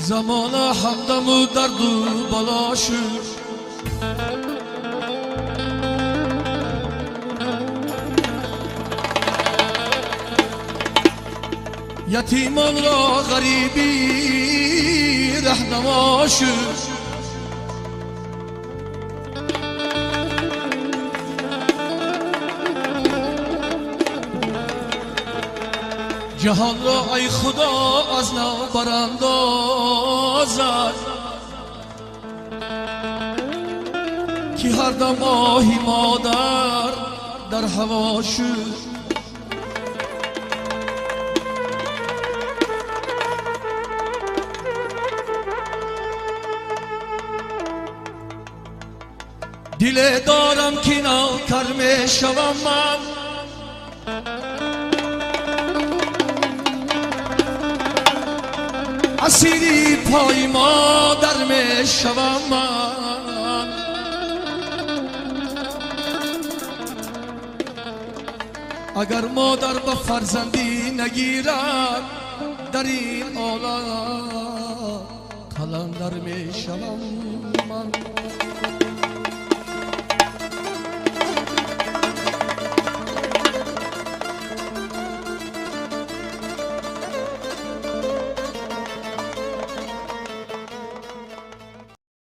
زمان همدم و درد و بلاشو یتیمان را غریبی رهنماشو جهان را ای خدا از نو براندازد که هر دم آهی مادر در هوا شد. دل دارم که نوکر می شوم من، اسیری پای مادر می شوم من. اگر مادر به فرزندی نگیرد در این عالم کلندر می شوم من.